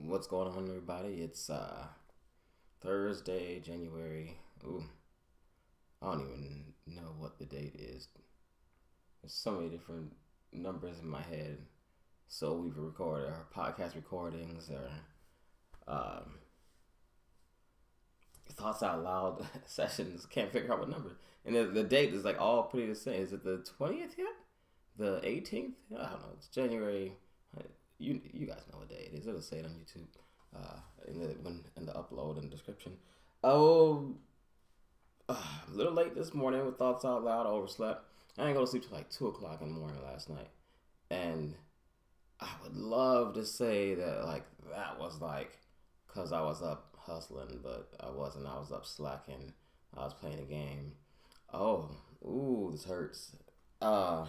What's going on, everybody? It's Thursday, January. Ooh, I don't even know what the date is. There's so many different numbers in my head. So we've recorded our podcast recordings, or thoughts out loud sessions. Can't figure out what number. And the date is like all pretty the same. Is it the 20th yet? The 18th? I don't know. It's January. You guys know what day it is. It'll say it on YouTube. In the upload and description. Oh, a little late this morning with thoughts out loud. I overslept. I didn't go to sleep till like 2 o'clock in the morning last night, and I would love to say that like that was like because I was up hustling, but I wasn't. I was up slacking. I was playing a game. Oh, ooh, this hurts. Uh,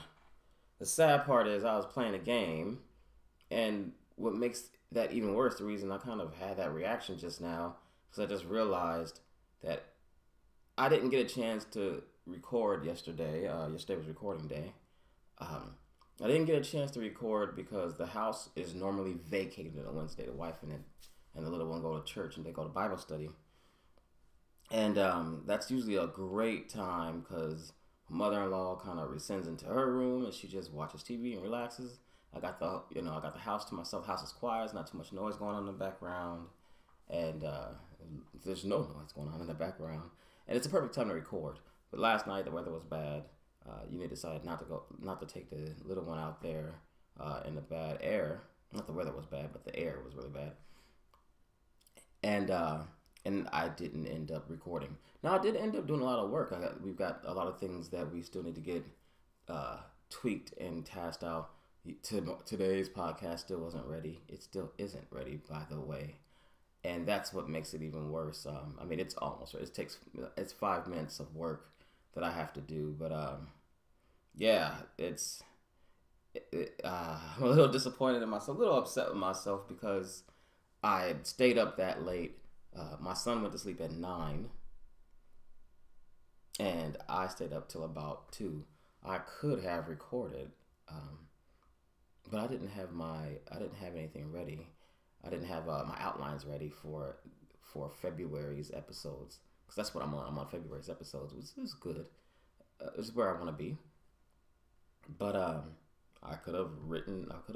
the sad part is I was playing a game, and what makes that even worse, the reason I kind of had that reaction just now, because I just realized that I didn't get a chance to record yesterday. Yesterday was recording day. Um, I didn't get a chance to record because the house is normally vacated on Wednesday. The wife and the little one go to church and they go to Bible study. And that's usually a great time because mother-in-law kind of rescinds into her room and she just watches TV and relaxes. I got the house to myself. House is quiet. There's not too much noise going on in the background, and there's no noise going on in the background. And it's a perfect time to record. But last night the weather was bad. You decided not to take the little one out there in the bad air. Not the weather was bad, but the air was really bad. And I didn't end up recording. Now I did end up doing a lot of work. We've got a lot of things that we still need to get tweaked and tasked out. Today's podcast still wasn't ready. It still isn't ready, by the way, and that's what makes it even worse. It's almost ready. It's 5 minutes of work that I have to do, but yeah, I'm a little disappointed in myself, a little upset with myself because I had stayed up that late. My son went to sleep at 9, and I stayed up till about 2. I could have recorded. But I didn't have anything ready. I didn't have my outlines ready for February's episodes because that's what I'm on. I'm on February's episodes, which is good. It's where I want to be. But I could have written up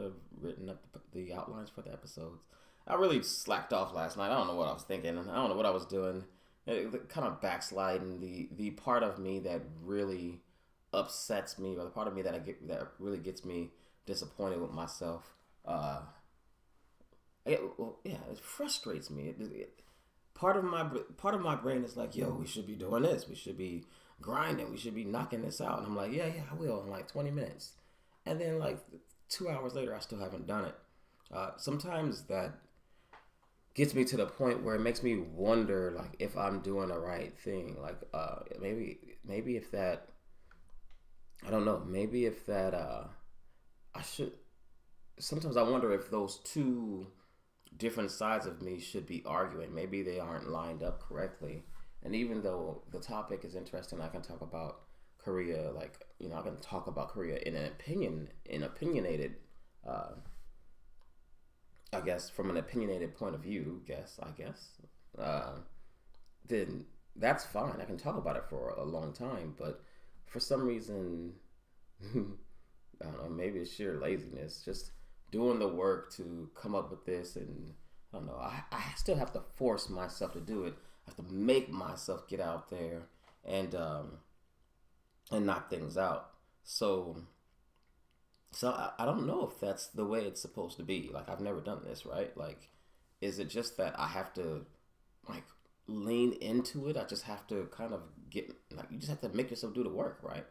the outlines for the episodes. I really slacked off last night. I don't know what I was thinking. I don't know what I was doing. Kind of backsliding. The part of me that really upsets me, or the part of me that really gets me disappointed with myself. It frustrates me. Part of my brain is like, yo, we should be doing this. We should be grinding. We should be knocking this out. And I'm like, yeah, I will in like 20 minutes. And then like 2 hours later, I still haven't done it. Sometimes that gets me to the point where it makes me wonder like if I'm doing the right thing. Like maybe if that, I don't know. Maybe if that I should. Sometimes I wonder if those two different sides of me should be arguing. Maybe they aren't lined up correctly. And even though the topic is interesting, I can talk about Korea. I can talk about Korea in an opinionated. I guess from an opinionated point of view. I guess. Then that's fine. I can talk about it for a long time. But for some reason. I don't know, maybe it's sheer laziness, just doing the work to come up with this, and I don't know, I still have to force myself to do it. I have to make myself get out there and knock things out. So I don't know if that's the way it's supposed to be. Like I've never done this, right? Like, is it just that I have to like lean into it? I just have to kind of you just have to make yourself do the work, right?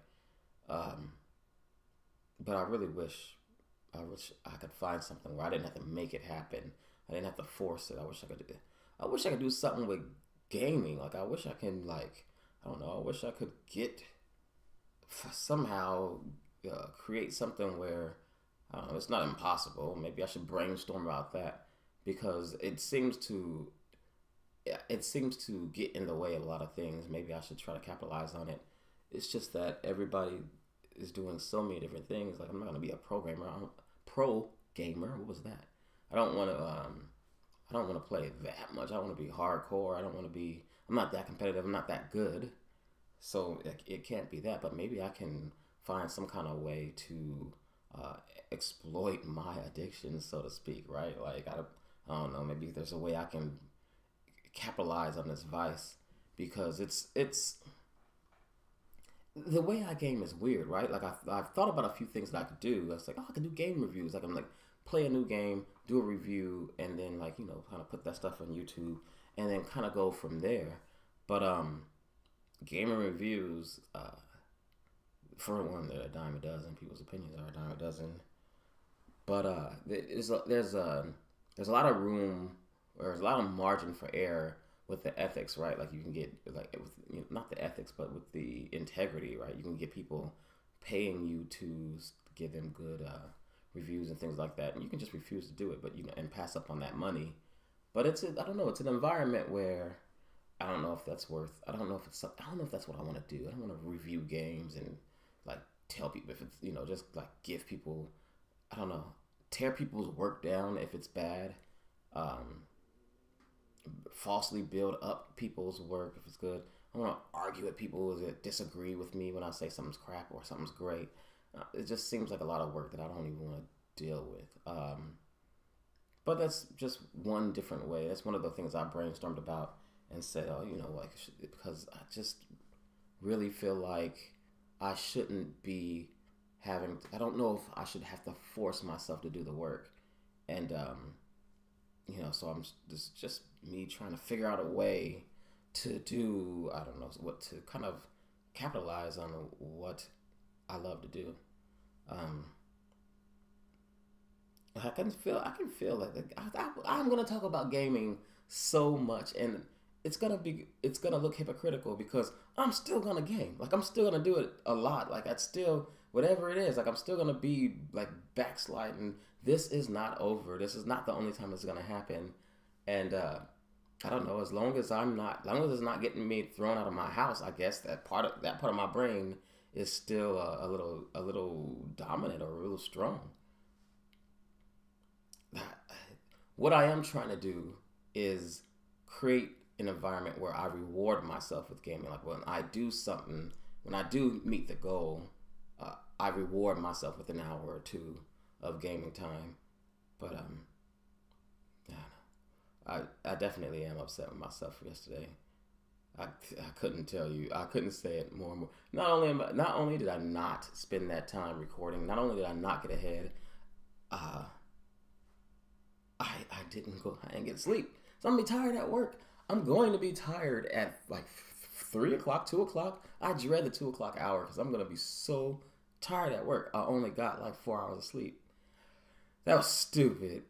But I really wish I could find something where I didn't have to make it happen. I didn't have to force it. I wish I could do something with gaming. Like I wish I can I don't know. I wish I could get somehow create something where I don't know. It's not impossible. Maybe I should brainstorm about that because it seems to get in the way of a lot of things. Maybe I should try to capitalize on it. It's just that everybody is doing so many different things. Like I'm not gonna be a programmer. I'm a pro gamer. What was that? I don't want to. I don't want to play that much. I don't want to be hardcore. I don't want to be. I'm not that competitive. I'm not that good. So it can't be that. But maybe I can find some kind of way to uh, exploit my addiction, so to speak. Right? Like I don't know. Maybe there's a way I can capitalize on this vice because it's the way I game is weird, right? Like I've thought about a few things that I could do. I was like, oh, I could do game reviews. I can like play a new game, do a review, and then like kind of put that stuff on YouTube, and then kind of go from there. But gaming reviews, for one, they're a dime a dozen. People's opinions are a dime a dozen. But there's a lot of room, or there's a lot of margin for error with the ethics, right? Like you can get like with not the ethics, but with the integrity, right? You can get people paying you to give them good reviews and things like that, and you can just refuse to do it, but and pass up on that money. But I don't know. It's an environment where I don't know if that's worth. I don't know if that's what I want to do. I don't want to review games and like tell people if it's just like give people. I don't know. Tear people's work down if it's bad. Um, Falsely build up people's work if it's good. I want to argue with people that disagree with me when I say something's crap or something's great. It just seems like a lot of work that I don't even want to deal with. But that's just one different way. That's one of the things I brainstormed about and said, oh, like because I just really feel like I shouldn't be having. I don't know if I should have to force myself to do the work, and so I'm just me trying to figure out a way to do. I don't know what to kind of capitalize on what I love to do. I can feel like I'm gonna talk about gaming so much, and it's gonna look hypocritical because I'm still gonna game. Like I'm still gonna do it a lot. Like I'd still whatever it is. Like I'm still gonna be like backsliding. This is not over. This is not the only time it's gonna happen, and I don't know. As long as it's not getting me thrown out of my house, I guess that part of my brain is still a little dominant or a little strong. What I am trying to do is create an environment where I reward myself with gaming. Like when I do something, when I do meet the goal, I reward myself with an hour or two of gaming time. But I definitely am upset with myself yesterday. I couldn't tell you. I couldn't say it more and more. Not only did I not spend that time recording, not only did I not get ahead, I didn't get sleep. So I'm gonna be tired at work. I'm going to be tired at like 3 o'clock, 2 o'clock. I dread the 2 o'clock hour because I'm gonna be so tired at work. I only got like 4 hours of sleep. That was stupid.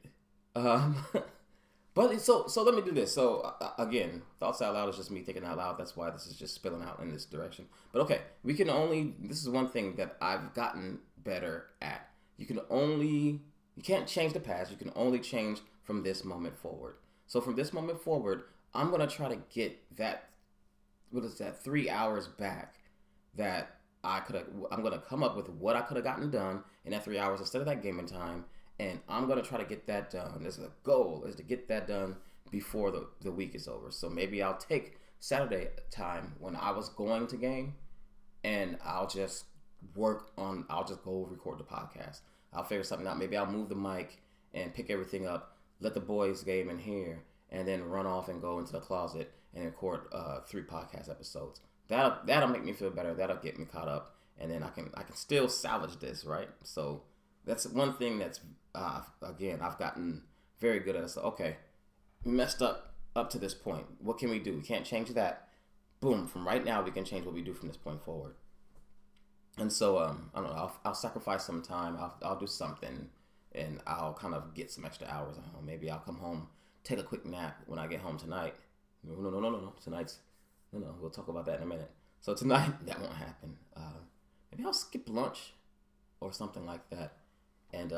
But so let me do this. So again, thoughts out loud is just me thinking out loud. That's why this is just spilling out in this direction. But okay, this is one thing that I've gotten better at. You can't change the past. You can only change from this moment forward. So from this moment forward, I'm going to try to get that, 3 hours back that I'm going to come up with what I could have gotten done in that 3 hours instead of that gaming time. And I'm going to try to get that done. This is a goal, is to get that done before the week is over. So maybe I'll take Saturday time when I was going to game and I'll just go record the podcast. I'll figure something out. Maybe I'll move the mic and pick everything up, let the boys game in here, and then run off and go into the closet and record 3 podcast episodes. That'll make me feel better. That'll get me caught up, and then I can still salvage this, right? So that's one thing that's again I've gotten very good at. So okay, we messed up to this point. What can we do? We can't change that. Boom! From right now, we can change what we do from this point forward. And so I don't know. I'll sacrifice some time. I'll do something, and I'll kind of get some extra hours at home. Maybe I'll come home, take a quick nap when I get home tonight. No. Tonight's we'll talk about that in a minute. So tonight that won't happen. Maybe I'll skip lunch or something like that, and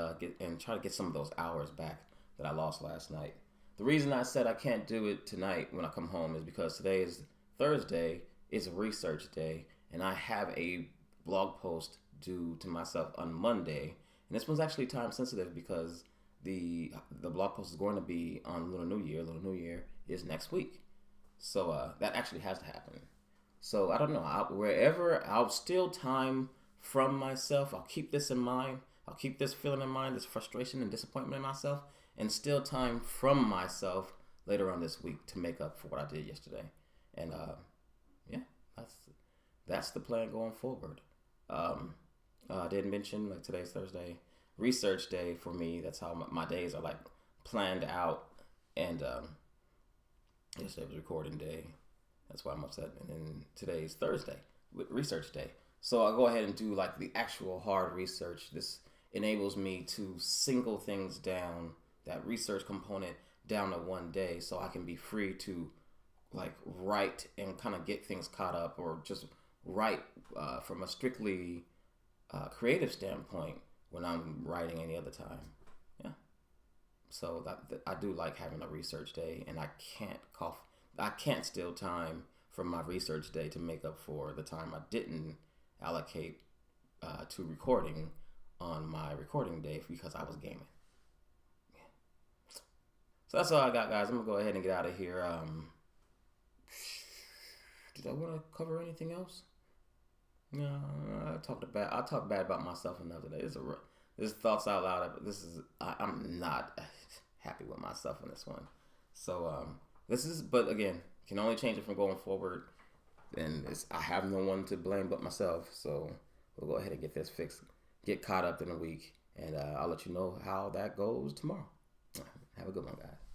try to get some of those hours back that I lost last night. The reason I said I can't do it tonight when I come home is because today is Thursday. It's research day, and I have a blog post due to myself on Monday, and this one's actually time sensitive because the blog post is going to be on Lunar New Year. Lunar New Year is next week, so that actually has to happen. So I don't know. Wherever I'll steal time from myself, I'll keep this in mind. I'll keep this feeling in mind, this frustration and disappointment in myself, and steal time from myself later on this week to make up for what I did yesterday. And yeah, that's the plan going forward. I did mention, like, today's Thursday, research day for me. That's how my days are, like, planned out. And yesterday was recording day. That's why I'm upset. And then today's Thursday, research day. So I'll go ahead and do, like, the actual hard research. This enables me to single things down, that research component down to one day, so I can be free to, like, write and kind of get things caught up, or just write from a strictly creative standpoint when I'm writing any other time. Yeah. So that I do like having a research day, and I can't steal time from my research day to make up for the time I didn't allocate to recording on my recording day because I was gaming. Yeah. So that's all I got, guys. I'm gonna go ahead and get out of here. Did I want to cover anything else? No, I talked bad about myself enough today. This thoughts out loud. I'm not happy with myself in this one. So but again, can only change it from going forward. And I have no one to blame but myself. So we'll go ahead and get this fixed, get caught up in a week, and I'll let you know how that goes tomorrow. Have a good one, guys.